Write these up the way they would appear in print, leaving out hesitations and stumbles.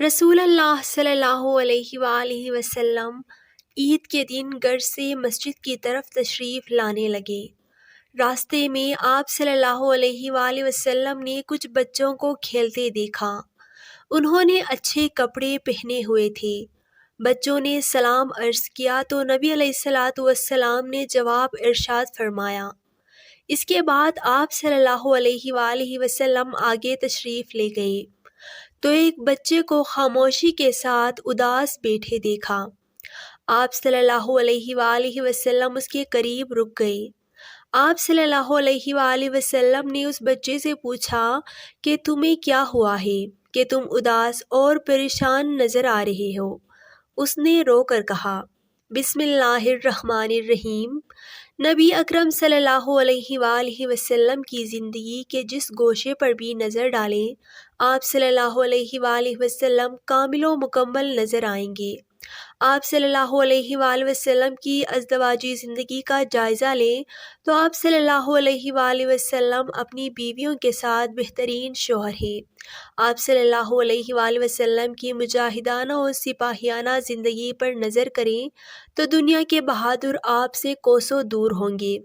رسول اللہ صلی اللہ علیہ وآلہ وسلم عید کے دن گھر سے مسجد کی طرف تشریف لانے لگے۔ راستے میں آپ صلی اللہ علیہ وآلہ وسلم نے کچھ بچوں کو کھیلتے دیکھا۔ انہوں نے اچھے کپڑے پہنے ہوئے تھے۔ بچوں نے سلام عرض کیا تو نبی علیہ الصلوۃ والسلام نے جواب ارشاد فرمایا۔ اس کے بعد آپ صلی اللہ علیہ وآلہ وسلم آگے تشریف لے گئے تو ایک بچے کو خاموشی کے ساتھ اداس بیٹھے دیکھا۔ آپ صلی اللہ علیہ وآلہ وسلم اس کے قریب رک گئے۔ آپ صلی اللہ علیہ وآلہ وسلم نے اس بچے سے پوچھا کہ تمہیں کیا ہوا ہے کہ تم اداس اور پریشان نظر آ رہے ہو؟ اس نے رو کر کہا، بسم اللہ الرحمن الرحیم۔ نبی اکرم صلی اللہ علیہ وآلہ وسلم کی زندگی کے جس گوشے پر بھی نظر ڈالیں، آپ صلی اللہ علیہ وآلہ وسلم کامل و مکمل نظر آئیں گے۔ آپ صلی اللہ علیہ وآلہ وسلم کی ازدواجی زندگی کا جائزہ لیں تو آپ صلی اللہ علیہ وآلہ وسلم اپنی بیویوں کے ساتھ بہترین شوہر ہیں۔ آپ صلی اللہ علیہ وآلہ وسلم کی مجاہدانہ اور سپاہیانہ زندگی پر نظر کریں تو دنیا کے بہادر آپ سے کوسوں دور ہوں گے۔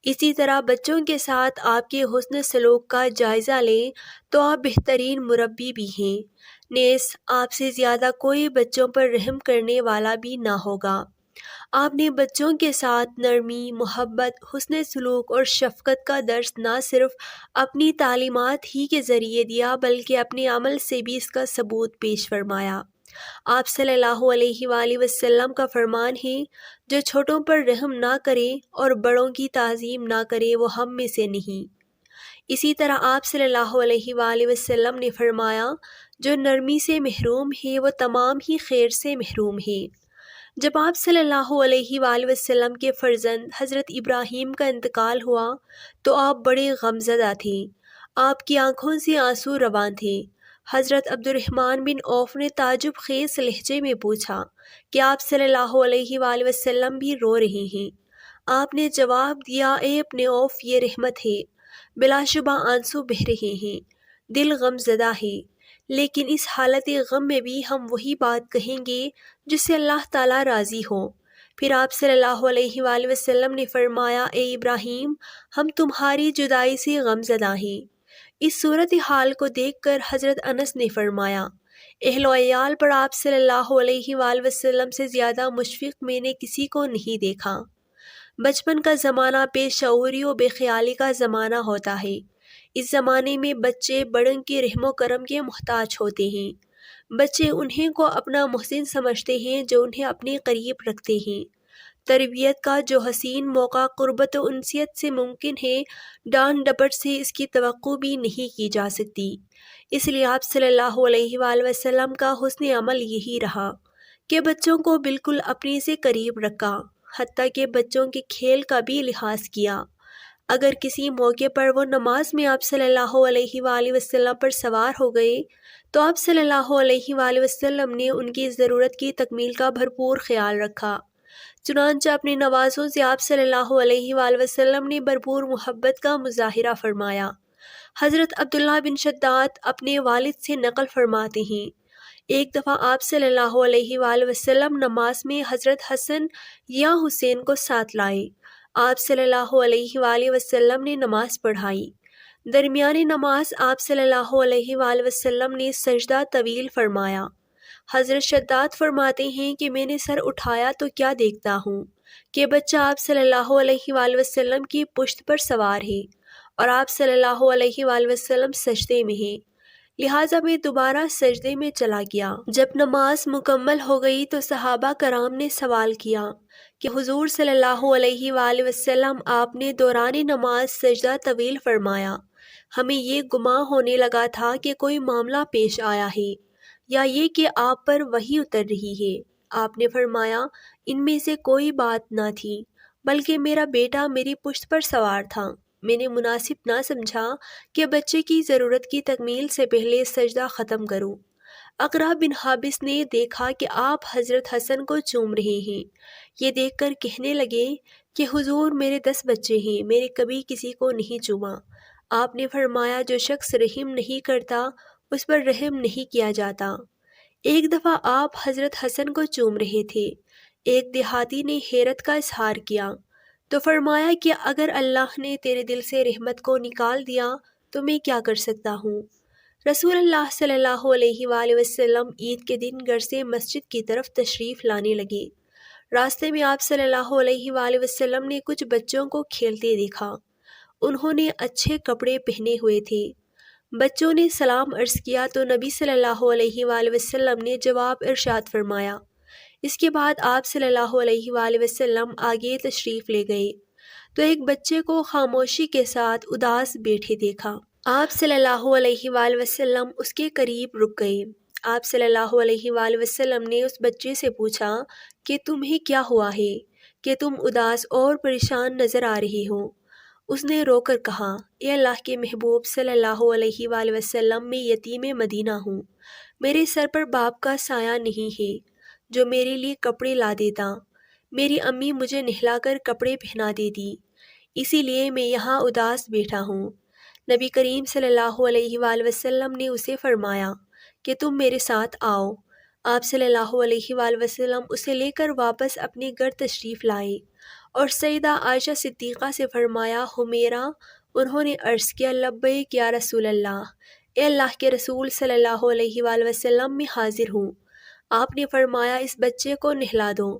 اسی طرح بچوں کے ساتھ آپ کے حسن سلوک کا جائزہ لیں تو آپ بہترین مربی بھی ہیں، نیز آپ سے زیادہ کوئی بچوں پر رحم کرنے والا بھی نہ ہوگا۔ آپ نے بچوں کے ساتھ نرمی، محبت، حسن سلوک اور شفقت کا درس نہ صرف اپنی تعلیمات ہی کے ذریعے دیا بلکہ اپنے عمل سے بھی اس کا ثبوت پیش فرمایا۔ آپ صلی اللہ علیہ وآلہ وسلم کا فرمان ہے، جو چھوٹوں پر رحم نہ کرے اور بڑوں کی تعظیم نہ کرے وہ ہم میں سے نہیں۔ اسی طرح آپ صلی اللہ علیہ وآلہ وسلم نے فرمایا، جو نرمی سے محروم ہے وہ تمام ہی خیر سے محروم ہے۔ جب آپ صلی اللہ علیہ وآلہ وسلم کے فرزند حضرت ابراہیم کا انتقال ہوا تو آپ بڑے غمزدہ تھے۔ آپ کی آنکھوں سے آنسو رواں تھے۔ حضرت عبد الرحمن بن عوف نے تعجب خیز لہجے میں پوچھا کہ آپ صلی اللہ علیہ وآلہ وسلم بھی رو رہے ہیں؟ آپ نے جواب دیا، اے ابن عوف، یہ رحمت ہے، بلا شبہ آنسو بہہ رہے ہیں، دل غم زدہ ہے، لیکن اس حالت غم میں بھی ہم وہی بات کہیں گے جس سے اللہ تعالیٰ راضی ہو۔ پھر آپ صلی اللہ علیہ وآلہ وسلم نے فرمایا، اے ابراہیم، ہم تمہاری جدائی سے غم زدہ ہیں۔ اس صورتحال کو دیکھ کر حضرت انس نے فرمایا، اہل و عیال پر آپ صلی اللہ علیہ وآلہ وسلم سے زیادہ مشفق میں نے کسی کو نہیں دیکھا۔ بچپن کا زمانہ بے شعوری و بے خیالی کا زمانہ ہوتا ہے۔ اس زمانے میں بچے بڑوں کے رحم و کرم کے محتاج ہوتے ہیں۔ بچے انہیں کو اپنا محسن سمجھتے ہیں جو انہیں اپنے قریب رکھتے ہیں۔ تربیت کا جو حسین موقع قربت و انسیت سے ممکن ہے، ڈانٹ ڈپٹ سے اس کی توقع بھی نہیں کی جا سکتی۔ اس لیے آپ صلی اللہ علیہ وآلہ وسلم کا حسن عمل یہی رہا کہ بچوں کو بالکل اپنے سے قریب رکھا، حتیٰ کہ بچوں کے کھیل کا بھی لحاظ کیا۔ اگر کسی موقع پر وہ نماز میں آپ صلی اللہ علیہ وآلہ وسلم پر سوار ہو گئے تو آپ صلی اللہ علیہ وآلہ وسلم نے ان کی ضرورت کی تکمیل کا بھرپور خیال رکھا۔ چنانچہ اپنے نوازوں سے آپ صلی اللہ علیہ وآلہ وسلم نے بھرپور محبت کا مظاہرہ فرمایا۔ حضرت عبداللہ بن شداد اپنے والد سے نقل فرماتے ہیں، ایک دفعہ آپ صلی اللہ علیہ وآلہ وسلم نماز میں حضرت حسن یا حسین کو ساتھ لائے۔ آپ صلی اللہ علیہ وآلہ وسلم نے نماز پڑھائی۔ درمیان نماز آپ صلی اللہ علیہ وآلہ وسلم نے سجدہ طویل فرمایا۔ حضرت شداد فرماتے ہیں کہ میں نے سر اٹھایا تو کیا دیکھتا ہوں کہ بچہ آپ صلی اللہ علیہ وآلہ وسلم کی پشت پر سوار ہے اور آپ صلی اللہ علیہ وآلہ وسلم سجدے میں ہیں، لہٰذا میں دوبارہ سجدے میں چلا گیا۔ جب نماز مکمل ہو گئی تو صحابہ کرام نے سوال کیا کہ حضور صلی اللہ علیہ وآلہ وسلم، آپ نے دوران نماز سجدہ طویل فرمایا، ہمیں یہ گمان ہونے لگا تھا کہ کوئی معاملہ پیش آیا ہے یا یہ کہ آپ پر وحی اتر رہی ہے۔ آپ نے فرمایا، ان میں سے کوئی بات نہ تھی، بلکہ میرا بیٹا میری پشت پر سوار تھا، میں نے مناسب نہ سمجھا کہ بچے کی ضرورت کی تکمیل سے پہلے سجدہ ختم کروں۔ اقرا بن حابس نے دیکھا کہ آپ حضرت حسن کو چوم رہے ہیں، یہ دیکھ کر کہنے لگے کہ حضور، میرے 10 بچے ہیں، میں نے کبھی کسی کو نہیں چوما۔ آپ نے فرمایا، جو شخص رحم نہیں کرتا اس پر رحم نہیں کیا جاتا۔ ایک دفعہ آپ حضرت حسن کو چوم رہے تھے۔ ایک دیہاتی نے حیرت کا اظہار کیا تو فرمایا کہ اگر اللہ نے تیرے دل سے رحمت کو نکال دیا تو میں کیا کر سکتا ہوں؟ رسول اللہ صلی اللہ علیہ وآلہ وسلم عید کے دن گھر سے مسجد کی طرف تشریف لانے لگے۔ راستے میں آپ صلی اللہ علیہ وآلہ وسلم نے کچھ بچوں کو کھیلتے دیکھا۔ انہوں نے اچھے کپڑے پہنے ہوئے تھے۔ بچوں نے سلام عرض کیا تو نبی صلی اللہ علیہ وآلہ وسلم نے جواب ارشاد فرمایا۔ اس کے بعد آپ صلی اللہ علیہ وآلہ وسلم آگے تشریف لے گئے تو ایک بچے کو خاموشی کے ساتھ اداس بیٹھے دیکھا۔ آپ صلی اللہ علیہ وآلہ وسلم اس کے قریب رک گئے۔ آپ صلی اللہ علیہ وآلہ وسلم نے اس بچے سے پوچھا کہ تمہیں کیا ہوا ہے کہ تم اداس اور پریشان نظر آ رہے ہو؟ اس نے رو کر کہا، اے اللہ کے محبوب صلی اللہ علیہ وآلہ وسلم، میں یتیم مدینہ ہوں۔ میرے سر پر باپ کا سایہ نہیں ہے جو میرے لیے کپڑے لا دیتا۔ میری امی مجھے نہلا کر کپڑے پہنا دیتی، اسی لیے میں یہاں اداس بیٹھا ہوں۔ نبی کریم صلی اللہ علیہ وآلہ وسلم نے اسے فرمایا کہ تم میرے ساتھ آؤ۔ آپ صلی اللہ علیہ وآلہ وسلم اسے لے کر واپس اپنے گھر تشریف لائے اور سیدہ عائشہ صدیقہ سے فرمایا، حمیرہ، انہوں نے عرض کیا، لبیک یا رسول اللہ، اے اللہ کے رسول صلی اللہ علیہ وآلہ وسلم، میں حاضر ہوں۔ آپ نے فرمایا، اس بچے کو نہلا دو۔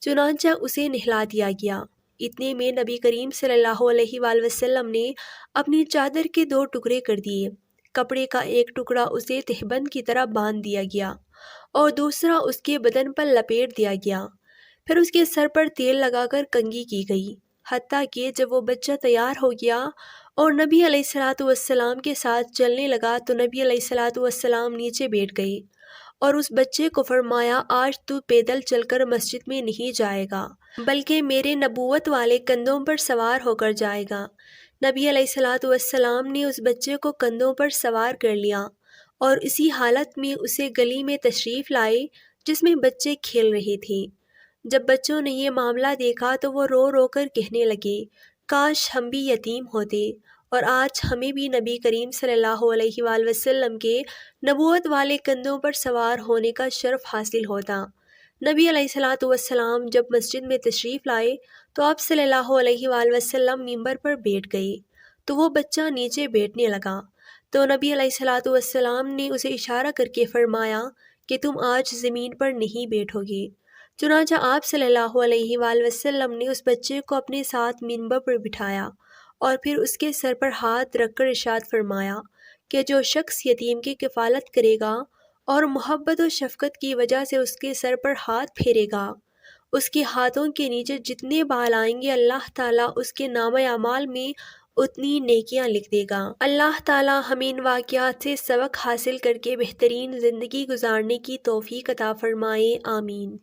چنانچہ اسے نہلا دیا گیا۔ اتنے میں نبی کریم صلی اللہ علیہ وآلہ وسلم نے اپنی چادر کے 2 ٹکڑے کر دیے۔ کپڑے کا ایک ٹکڑا اسے تہبند کی طرح باندھ دیا گیا اور دوسرا اس کے بدن پر لپیٹ دیا گیا۔ پھر اس کے سر پر تیل لگا کر کنگھی کی گئی، حتیٰ کہ جب وہ بچہ تیار ہو گیا اور نبی علیہ الصلوۃ والسلام کے ساتھ چلنے لگا تو نبی علیہ الصلوۃ والسلام نیچے بیٹھ گئے اور اس بچے کو فرمایا، آج تو پیدل چل کر مسجد میں نہیں جائے گا بلکہ میرے نبوت والے کندھوں پر سوار ہو کر جائے گا۔ نبی علیہ الصلوۃ والسلام نے اس بچے کو کندھوں پر سوار کر لیا اور اسی حالت میں اسے گلی میں تشریف لائے جس میں بچے کھیل رہے تھے۔ جب بچوں نے یہ معاملہ دیکھا تو وہ رو رو کر کہنے لگے، کاش ہم بھی یتیم ہوتے اور آج ہمیں بھی نبی کریم صلی اللہ علیہ وآلہ وسلم کے نبوت والے کندھوں پر سوار ہونے کا شرف حاصل ہوتا۔ نبی علیہ الصلوۃ والسلام جب مسجد میں تشریف لائے تو آپ صلی اللہ علیہ وآلہ وسلم ممبر پر بیٹھ گئے تو وہ بچہ نیچے بیٹھنے لگا تو نبی علیہ الصلوۃ والسلام نے اسے اشارہ کر کے فرمایا کہ تم آج زمین پر نہیں بیٹھو گے۔ چنانچہ آپ صلی اللہ علیہ وآلہ وسلم نے اس بچے کو اپنے ساتھ ممبر پر بٹھایا اور پھر اس کے سر پر ہاتھ رکھ کر ارشاد فرمایا کہ جو شخص یتیم کی کفالت کرے گا اور محبت و شفقت کی وجہ سے اس کے سر پر ہاتھ پھیرے گا، اس کے ہاتھوں کے نیچے جتنے بال آئیں گے اللہ تعالیٰ اس کے نامہ اعمال میں اتنی نیکیاں لکھ دے گا۔ اللہ تعالیٰ ہمیں ان واقعات سے سبق حاصل کر کے بہترین زندگی گزارنے کی توفیق عطا فرمائے، آمین۔